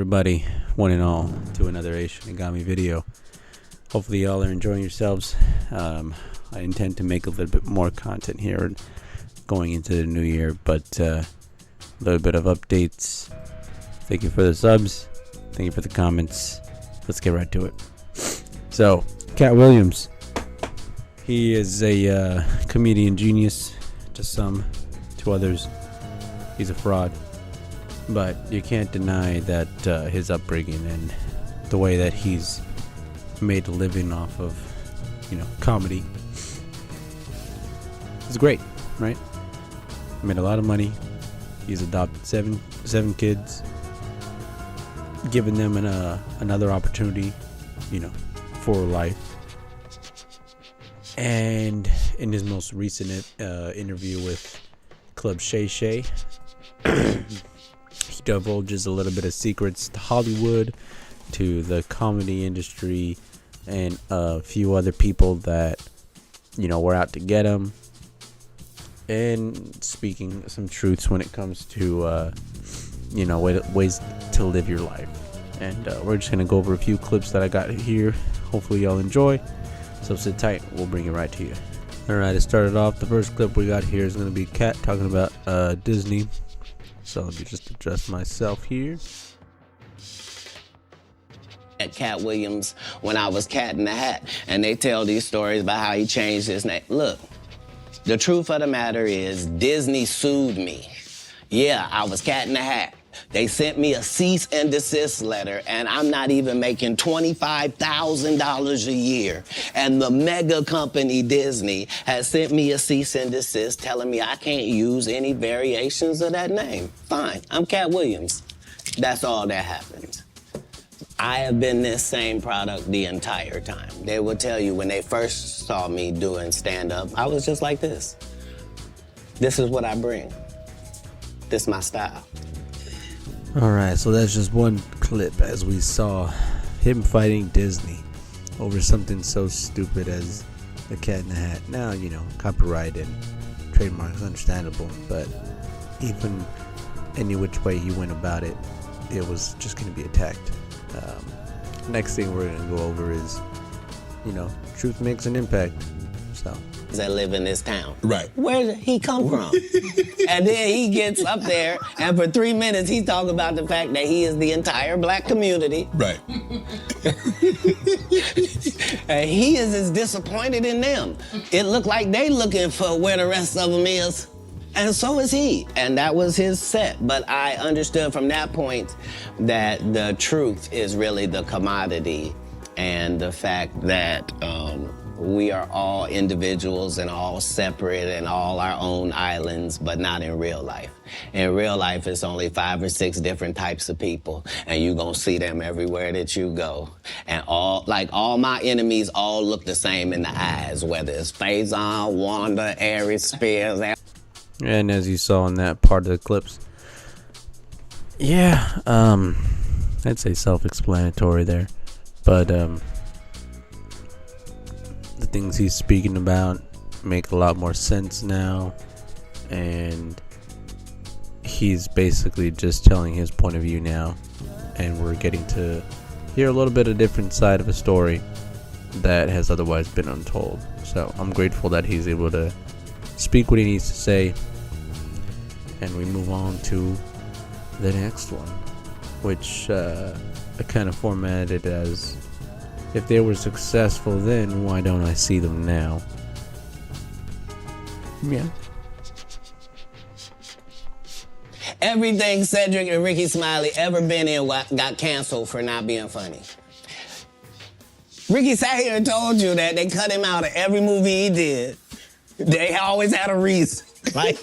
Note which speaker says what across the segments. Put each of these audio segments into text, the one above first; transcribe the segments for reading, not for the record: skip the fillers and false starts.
Speaker 1: everybody, one and all, to another Shinigami video. Hopefully y'all are enjoying yourselves. I intend to make a little bit more content here going into the new year, but a little bit of updates. Thank you for the subs. Thank you for the comments. Let's get right to it. So, Cat Williams. He is a comedian genius to some, to others. He's a fraud. But you can't deny that his upbringing and the way that he's made a living off of, comedy is great, right? He made a lot of money. He's adopted seven kids, given them another opportunity, for life. And in his most recent interview with Club Shay Shay, he divulges a little bit of secrets to HollyWood, to the comedy industry, and a few other people that, were out to get him, and speaking some truths when it comes to, ways to live your life. And we're just going to go over a few clips that I got here. Hopefully y'all enjoy. So sit tight. We'll bring it right to you. Alright, to start it off, the first clip we got here is going to be Cat talking about Disney. So let me just adjust myself here.
Speaker 2: At Cat Williams when I was Cat in the Hat, and they tell these stories about how he changed his name. Look, the truth of the matter is Disney sued me. Yeah, I was Cat in the Hat. They sent me a cease and desist letter, and I'm not even making $25,000 a year. And the mega company Disney has sent me a cease and desist telling me I can't use any variations of that name. Fine, I'm Cat Williams. That's all that happened. I have been this same product the entire time. They will tell you when they first saw me doing stand-up, I was just like this. This is what I bring. This is my style.
Speaker 1: Alright, so that's just one clip as we saw him fighting Disney over something so stupid as the Cat in the Hat. Now, copyright and trademarks understandable, but even any which way he went about it, it was just going to be attacked. Next thing we're going to go over is, truth makes an impact. So
Speaker 2: that live in this town.
Speaker 3: Right.
Speaker 2: Where did he come from? And then he gets up there, and for 3 minutes, he's talking about the fact that he is the entire black community.
Speaker 3: Right.
Speaker 2: And he is as disappointed in them. It looked like they looking for where the rest of them is. And so is he. And that was his set. But I understood from that point that the truth is really the commodity, and the fact that we are all individuals and all separate and all our own islands, but not in real life. In real life, it's only 5 or 6 different types of people, and you're gonna see them everywhere that you go. And all my enemies all look the same in the eyes, whether it's Faison, Wanda, Aries, Spears.
Speaker 1: And as you saw in that part of the clips, yeah, I'd say self-explanatory there, but the things he's speaking about make a lot more sense now, and he's basically just telling his point of view now, and we're getting to hear a little bit of different side of a story that has otherwise been untold. So I'm grateful that he's able to speak what he needs to say, and we move on to the next one, which I kind of formatted as, if they were successful then, why don't I see them now? Yeah.
Speaker 2: Everything Cedric and Ricky Smiley ever been in got canceled for not being funny. Ricky sat here and told you that they cut him out of every movie he did. They always had a reason. Like,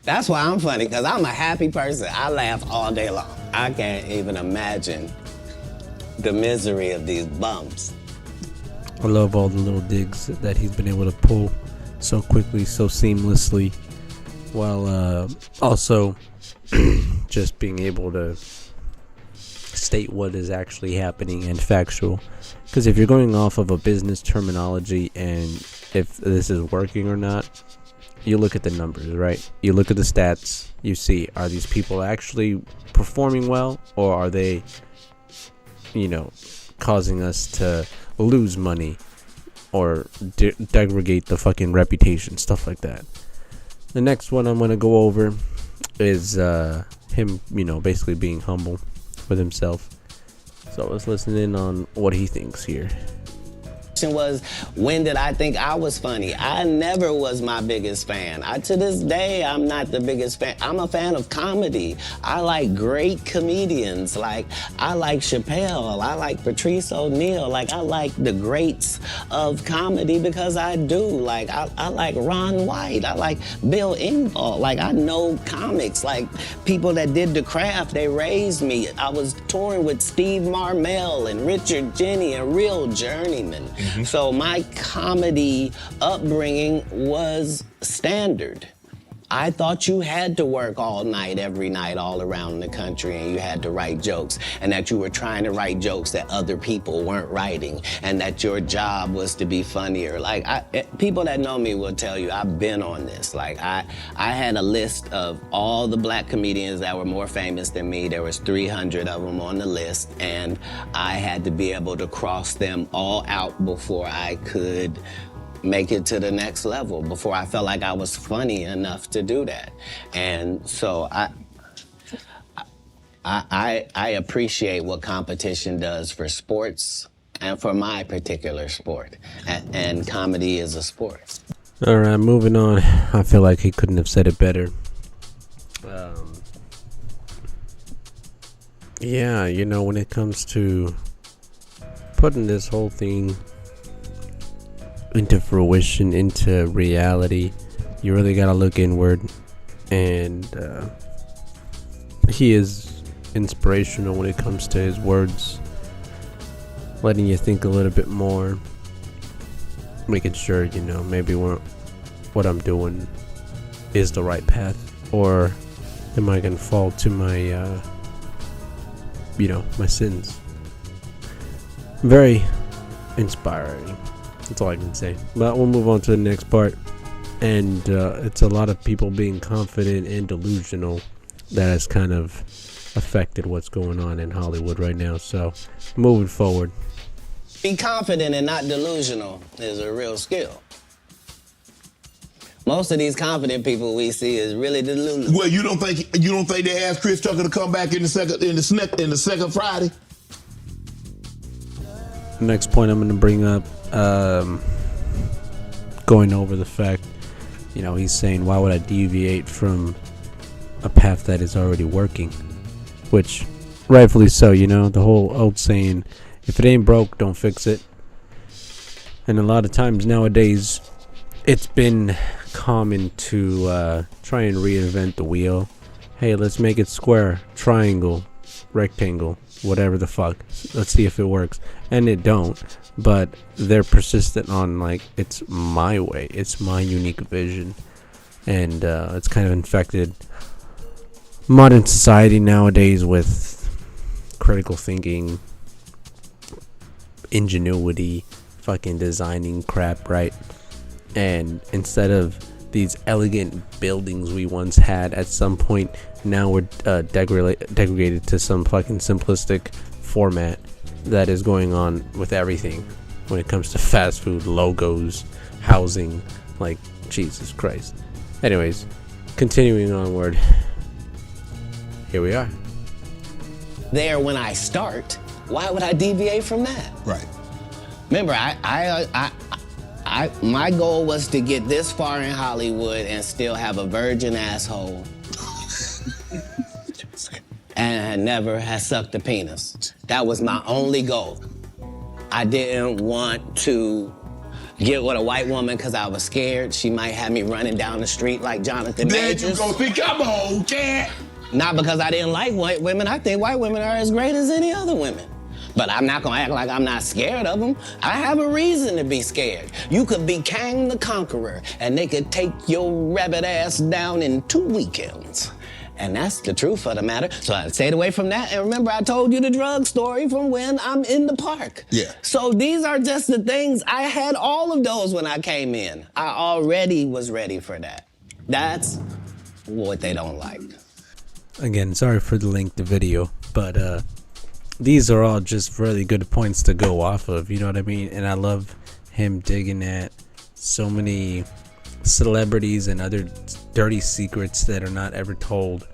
Speaker 2: that's why I'm funny, because I'm a happy person. I laugh all day long. I can't even imagine the misery of these bums.
Speaker 1: I love all the little digs that he's been able to pull so quickly, so seamlessly, while also just being able to state what is actually happening and factual. Because if you're going off of a business terminology and if this is working or not, you look at the numbers, right? You look at the stats. You see, are these people actually performing well, or are they, causing us to lose money or degrade the fucking reputation, stuff like that. The next one I'm going to go over is him, basically being humble with himself. So let's listen in on what he thinks here.
Speaker 2: Was, when did I think I was funny? I never was my biggest fan. To this day, I'm not the biggest fan. I'm a fan of comedy. I like great comedians. Like, I like Chappelle. I like Patrice O'Neal. Like, I like the greats of comedy because I do. Like, I like Ron White. I like Bill Engvall. Like, I know comics. Like, people that did the craft, they raised me. I was touring with Steve Marmel and Richard Jenny and real journeymen. Mm-hmm. So my comedy upbringing was standard. I thought you had to work all night, every night, all around the country, and you had to write jokes, and that you were trying to write jokes that other people weren't writing, and that your job was to be funnier. Like, people that know me will tell you I've been on this. Like, I had a list of all the black comedians that were more famous than me. There was 300 of them on the list, and I had to be able to cross them all out before I could make it to the next level, before I felt like I was funny enough to do that. And so I appreciate what competition does for sports and for my particular sport. And comedy is a sport.
Speaker 1: All right, moving on. I feel like he couldn't have said it better. Yeah, when it comes to putting this whole thing into fruition, into reality, you really gotta look inward, and he is inspirational when it comes to his words, letting you think a little bit more, making sure maybe what I'm doing is the right path, or am I gonna fall to my my sins. Very inspiring. That's all I can say. But we'll move on to the next part. And it's a lot of people being confident and delusional that has kind of affected what's going on in Hollywood right now. So, moving forward.
Speaker 2: Be confident and not delusional is a real skill. Most of these confident people we see is really delusional.
Speaker 3: Well, you don't think they asked Chris Tucker to come back in the second Friday?
Speaker 1: Next point I'm going to bring up, going over the fact, he's saying, why would I deviate from a path that is already working? Which, rightfully so, the whole old saying, if it ain't broke, don't fix it. And a lot of times nowadays, it's been common to try and reinvent the wheel. Hey, let's make it square, triangle, rectangle, whatever the fuck. Let's see if it works. And it don't. But they're persistent on, like, it's my way. It's my unique vision. And it's kind of infected modern society nowadays with critical thinking, ingenuity, fucking designing crap, right? And instead of these elegant buildings we once had at some point, now we're degraded to some fucking simplistic format that is going on with everything when it comes to fast food, logos, housing. Like, Jesus Christ. Anyways, continuing onward, here we are.
Speaker 2: There when I start, why would I deviate from that?
Speaker 3: Right.
Speaker 2: Remember, my goal was to get this far in Hollywood and still have a virgin asshole. And never has sucked a penis. That was my only goal. I didn't want to get with a white woman because I was scared she might have me running down the street like Jonathan Majors.
Speaker 3: There you go. See, come on, cat.
Speaker 2: Not because I didn't like white women. I think white women are as great as any other women. But I'm not gonna act like I'm not scared of them. I have a reason to be scared. You could be Kang the Conqueror, and they could take your rabbit ass down in 2 weekends. And that's the truth of the matter. So I stayed away from that. And remember, I told you the drug story from when I'm in the park.
Speaker 3: Yeah.
Speaker 2: So these are just the things. I had all of those when I came in. I already was ready for that. That's what they don't like.
Speaker 1: Again, sorry for the link to video, but these are all just really good points to go off of, you know what I mean? And I love him digging at so many celebrities and other dirty secrets that are not ever told.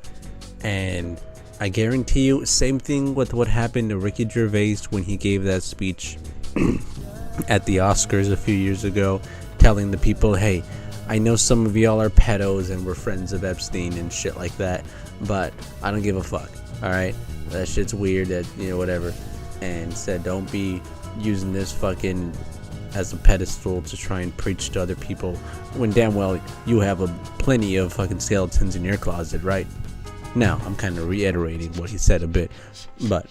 Speaker 1: And I guarantee you, same thing with what happened to Ricky Gervais when he gave that speech at the Oscars a few years ago, telling the people, hey, I know some of y'all are pedos and we're friends of Epstein and shit like that, but I don't give a fuck, alright? That shit's weird, that, you know, whatever. And said, don't be using this fucking as a pedestal to try and preach to other people when damn well you have plenty of fucking skeletons in your closet, right? Now, I'm kind of reiterating what he said a bit, but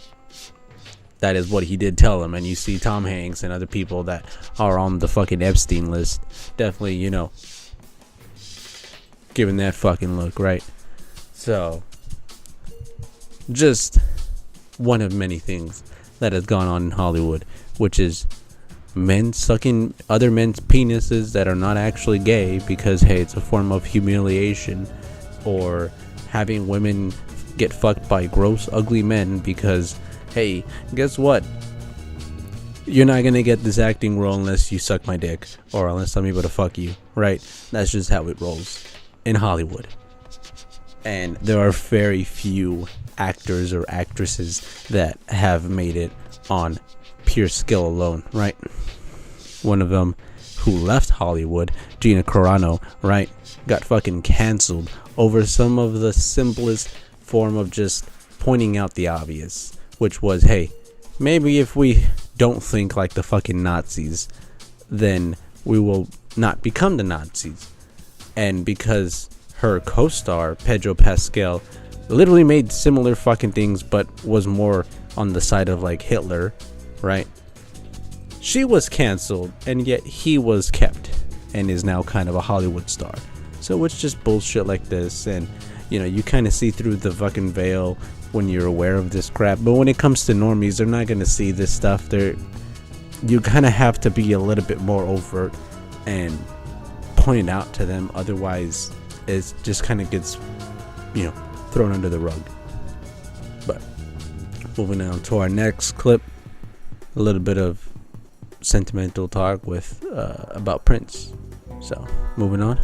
Speaker 1: that is what he did tell him. And you see Tom Hanks and other people that are on the fucking Epstein list, definitely, you know, giving that fucking look, right? So, just one of many things that has gone on in Hollywood, which is men sucking other men's penises that are not actually gay because, hey, it's a form of humiliation, or having women get fucked by gross, ugly men because, hey, guess what? You're not gonna get this acting role unless you suck my dick, or unless I'm able to fuck you, right? That's just how it rolls in Hollywood. And there are very few actors or actresses that have made it on pure skill alone, right? One of them who left Hollywood, Gina Carano, right, got fucking canceled over some of the simplest form of just pointing out the obvious, which was, hey, maybe if we don't think like the fucking Nazis, then we will not become the Nazis. And because her co-star, Pedro Pascal, literally made similar fucking things but was more on the side of like Hitler, right? She was canceled, and yet he was kept and is now kind of a Hollywood star. So it's just bullshit like this, and you know, you kind of see through the fucking veil when you're aware of this crap. But when it comes to normies, they're not gonna see this stuff. You kind of have to be a little bit more overt and point it out to them. Otherwise, it just kind of gets, you know, thrown under the rug. But moving on to our next clip, a little bit of sentimental talk with about Prince. So moving on.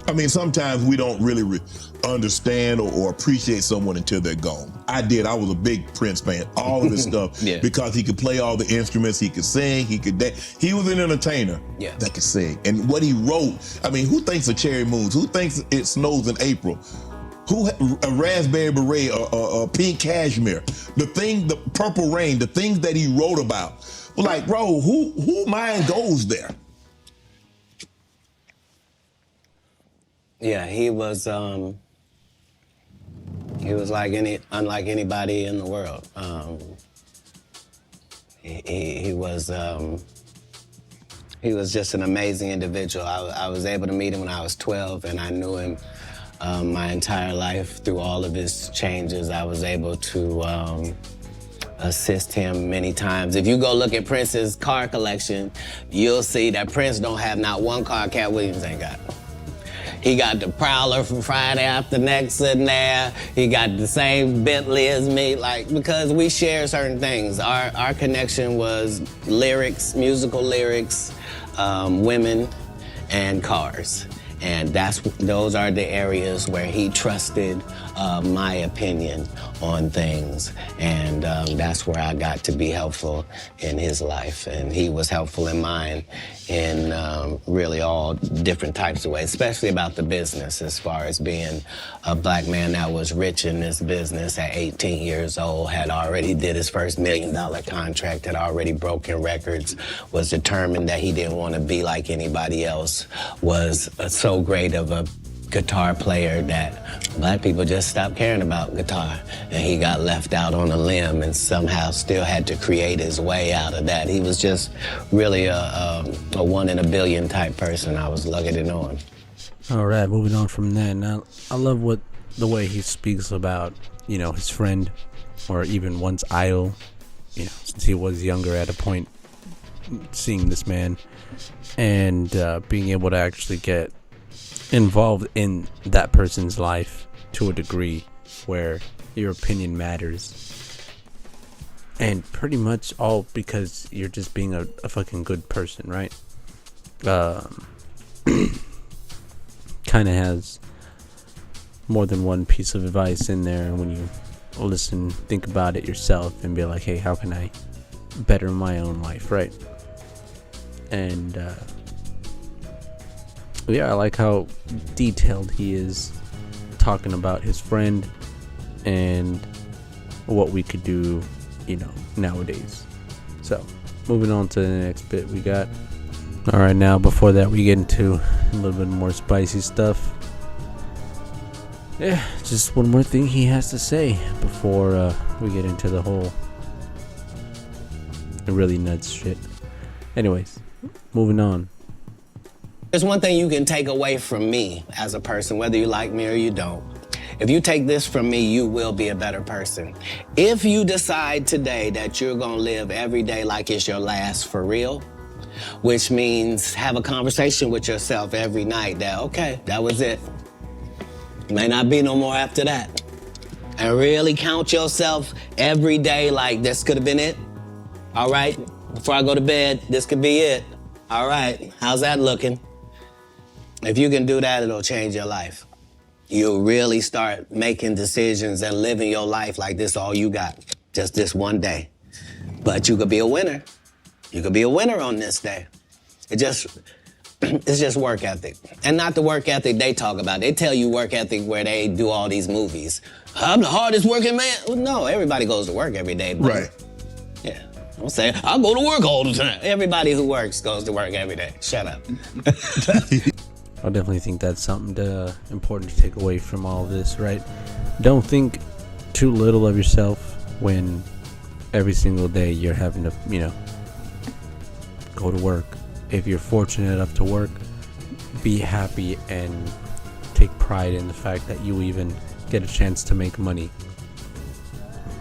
Speaker 3: I mean, sometimes we don't really understand or appreciate someone until they're gone. I did. I was a big Prince fan. All of his stuff,
Speaker 2: Yeah.
Speaker 3: because he could play all the instruments. He could sing. He could dance. He was an entertainer,
Speaker 2: Yeah.
Speaker 3: that could sing. And what he wrote, I mean, who thinks of Cherry Moons? Who thinks it snows in April? Who a raspberry beret or pink cashmere? The purple rain, the things that he wrote about. Like, bro, who mind goes there?
Speaker 2: Yeah, he was unlike anybody in the world. He was just an amazing individual. I was able to meet him when I was 12, and I knew him my entire life through all of his changes. I was able to assist him many times. If you go look at Prince's car collection, you'll see that Prince don't have not one car Cat Williams ain't got. He got the Prowler from Friday After Next in there. He got the same Bentley as me, like, because we share certain things. Our connection was lyrics, musical lyrics, women, and cars. And those are the areas where he trusted my opinion on things. And that's where I got to be helpful in his life. And he was helpful in mine in really all different types of ways, especially about the business, as far as being a black man that was rich in this business at 18 years old, had already did his first $1 million contract, had already broken records, was determined that he didn't want to be like anybody else, was so great of a guitar player that black people just stopped caring about guitar, and he got left out on a limb and somehow still had to create his way out of that. He was just really a one in a billion type person. I was lucky to know him.
Speaker 1: All right, moving on from that. Now, I love the way he speaks about, you know, his friend, or even once idol, you know, since he was younger at a point, seeing this man and being able to actually get involved in that person's life to a degree where your opinion matters, and pretty much all because you're just being a fucking good person, right? Kind of has more than one piece of advice in there, and when you listen, think about it yourself and be like, hey, how can I better my own life, right? And yeah, I like how detailed he is talking about his friend and what we could do, nowadays. So, moving on to the next bit we got. All right, now before that we get into a little bit more spicy stuff. Yeah, just one more thing he has to say before we get into the whole really nuts shit. Anyways, moving on.
Speaker 2: There's one thing you can take away from me as a person, whether you like me or you don't. If you take this from me, you will be a better person. If you decide today that you're gonna live every day like it's your last for real, which means have a conversation with yourself every night that, okay, that was it. May not be no more after that. And really count yourself every day like this could have been it. All right, before I go to bed, this could be it. All right, how's that looking? If you can do that, it'll change your life. You'll really start making decisions and living your life like this all you got, just this one day. But you could be a winner. You could be a winner on this day. It's just work ethic. And not the work ethic they talk about. They tell you work ethic where they do all these movies. I'm the hardest working man. Well, no, everybody goes to work every day.
Speaker 3: Right.
Speaker 2: Yeah. I'm saying, I go to work all the time. Everybody who works goes to work every day. Shut up.
Speaker 1: I definitely think that's something important to take away from all of this, right? Don't think too little of yourself when every single day you're having to, go to work. If you're fortunate enough to work, be happy and take pride in the fact that you even get a chance to make money.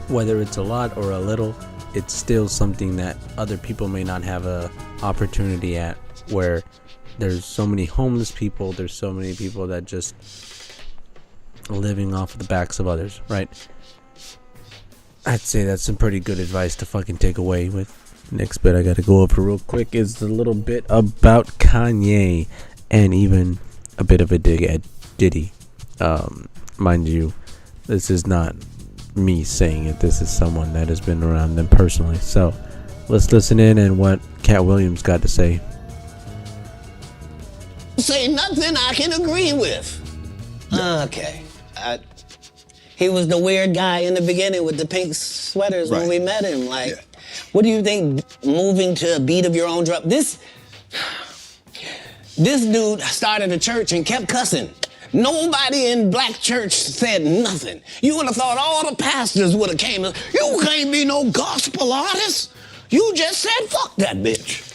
Speaker 1: Whether it's a lot or a little, it's still something that other people may not have a opportunity at, where there's so many homeless people, there's so many people that just living off the backs of others, right? I'd say that's some pretty good advice to fucking take away with. Next bit I gotta go over real quick is the little bit about Kanye and even a bit of a dig at Diddy. Mind you, this is not me saying it. This is someone that has been around them personally. So let's listen in and what Cat Williams got to say.
Speaker 2: Say nothing I can agree with. Okay. He was the weird guy in the beginning with the pink sweaters when we met him. What do you think moving to a beat of your own drum? This dude started a church and kept cussing. Nobody in black church said nothing. You would have thought all the pastors would have came. You can't be no gospel artist. You just said fuck that bitch.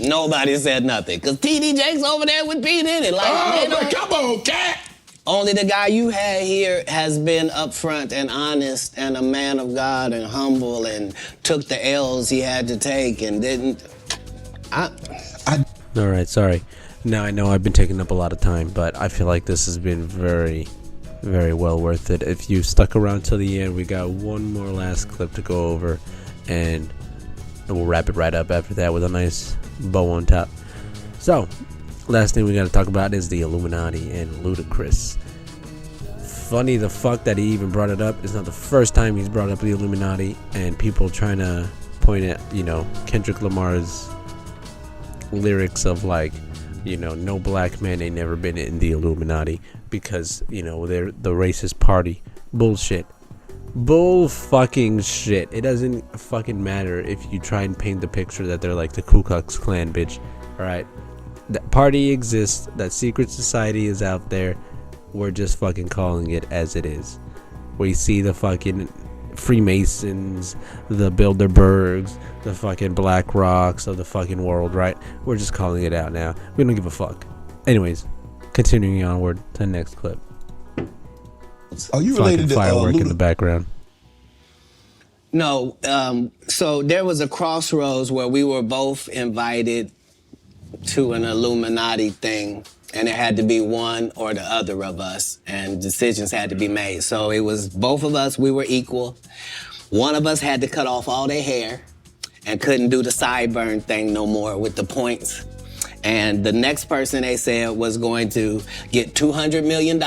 Speaker 2: Nobody said nothing. Cause TD Jakes over there with P. Diddy.
Speaker 3: Come on, Cat.
Speaker 2: Only the guy you had here has been upfront and honest and a man of God and humble and took the L's he had to take and didn't.
Speaker 1: All right, sorry. Now I know I've been taking up a lot of time, but I feel like this has been very, very well worth it. If you stuck around till the end, we got one more last clip to go over, and we'll wrap it right up after that with a nice bow on top. So, last thing we got to talk about is the Illuminati and Ludacris. Funny the fuck that he even brought it up. It's not the first time he's brought up the Illuminati, and people trying to point at, Kendrick Lamar's lyrics of no black man ain't never been in the Illuminati because, they're the racist party. Bullshit. Bull fucking shit. It doesn't fucking matter if you try and paint the picture that they're like the Ku Klux Klan, bitch. Alright? That party exists. That secret society is out there. We're just fucking calling it as it is. We see the fucking Freemasons, the Bilderbergs, the fucking Black Rocks of the fucking world, right? We're just calling it out now. We don't give a fuck. Anyways, continuing onward to the next clip.
Speaker 3: Are you related to
Speaker 1: firework in the background?
Speaker 2: No, so there was a crossroads where we were both invited to an Illuminati thing, and it had to be one or the other of us, and decisions had to be made. So it was both of us, we were equal. One of us had to cut off all their hair and couldn't do the sideburn thing no more with the points. And the next person, they said, was going to get $200 million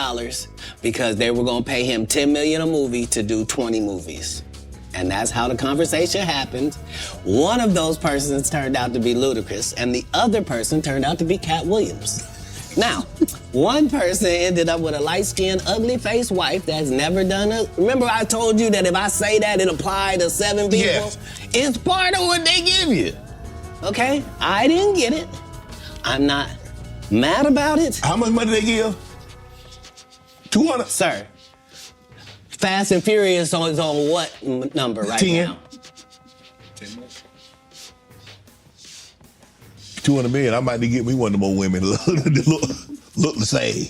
Speaker 2: because they were going to pay him $10 million a movie to do 20 movies. And that's how the conversation happened. One of those persons turned out to be Ludacris, and the other person turned out to be Cat Williams. Now, one person ended up with a light-skinned, ugly-faced wife that's never done it. Remember I told you that if I say that, it applied to 7 people?
Speaker 3: Yes.
Speaker 2: It's part of what they give you. Okay? I didn't get it. I'm not mad about it.
Speaker 3: How much money they give? 200?
Speaker 2: Sir, Fast and Furious is on what number right
Speaker 3: 10.
Speaker 2: now?
Speaker 3: 200 million. I might need to get me one of them old women look the same.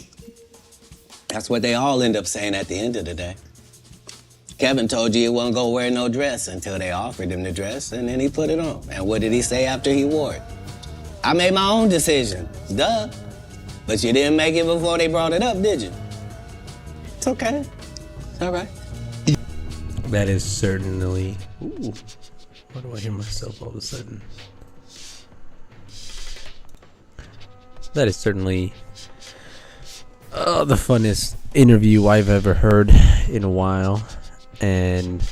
Speaker 2: That's what they all end up saying at the end of the day. Kevin told you he wasn't gonna wear no dress until they offered him the dress, and then he put it on. And what did he say after he wore it? I made my own decision. Duh. But you didn't make it before they brought it up, did you? It's okay. It's all right.
Speaker 1: That is certainly... Ooh, why do I hear myself all of a sudden? That is certainly the funnest interview I've ever heard in a while. And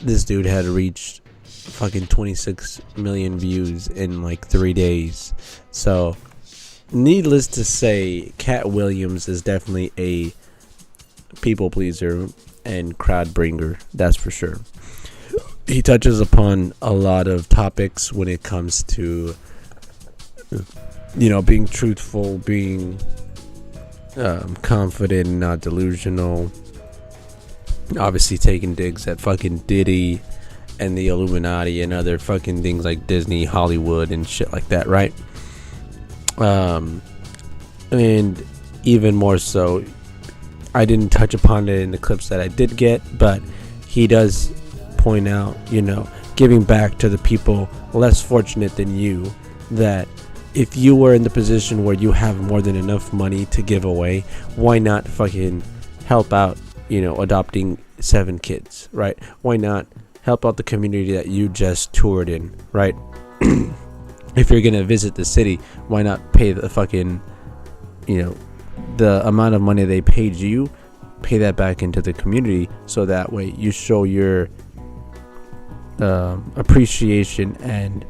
Speaker 1: this dude had reached fucking 26 million views in like 3 days. So, needless to say, Cat Williams is definitely a people pleaser and crowd bringer, that's for sure. He touches upon a lot of topics when it comes to, you know, being truthful, being confident, not delusional. Obviously taking digs at fucking Diddy and the Illuminati and other fucking things like Disney, HollyWood, and shit like that, right? And even more so, I didn't touch upon it in the clips that I did get, but he does point out, you know, giving back to the people less fortunate than you, that if you were in the position where you have more than enough money to give away, why not fucking help out, you know, adopting 7 kids, right? Why not help out the community that you just toured in, right? If you're gonna visit the city, why not pay the fucking, you know, the amount of money they paid you, pay that back into the community, so that way you show your appreciation and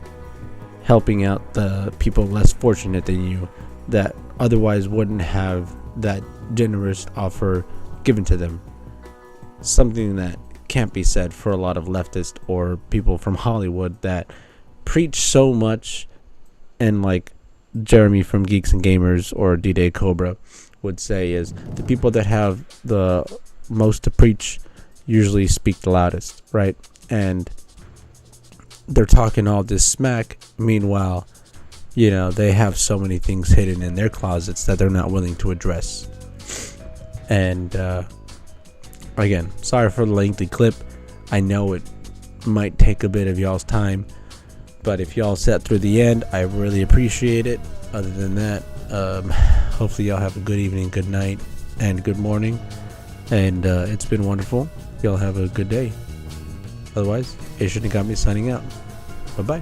Speaker 1: helping out the people less fortunate than you that otherwise wouldn't have that generous offer given to them. Something that can't be said for a lot of leftists or people from Hollywood that preach so much, and like Jeremy from Geeks and Gamers or D-Day Cobra would say, is the people that have the most to preach usually speak the loudest, right? And they're talking all this smack. Meanwhile, you know, they have so many things hidden in their closets that they're not willing to address. And again, sorry for the lengthy clip. I know it might take a bit of y'all's time, but if y'all sat through the end, I really appreciate it. Other than that, hopefully y'all have a good evening, good night, and good morning. And it's been wonderful. Y'all have a good day. Otherwise, it shouldn't have got me signing out. Bye-bye.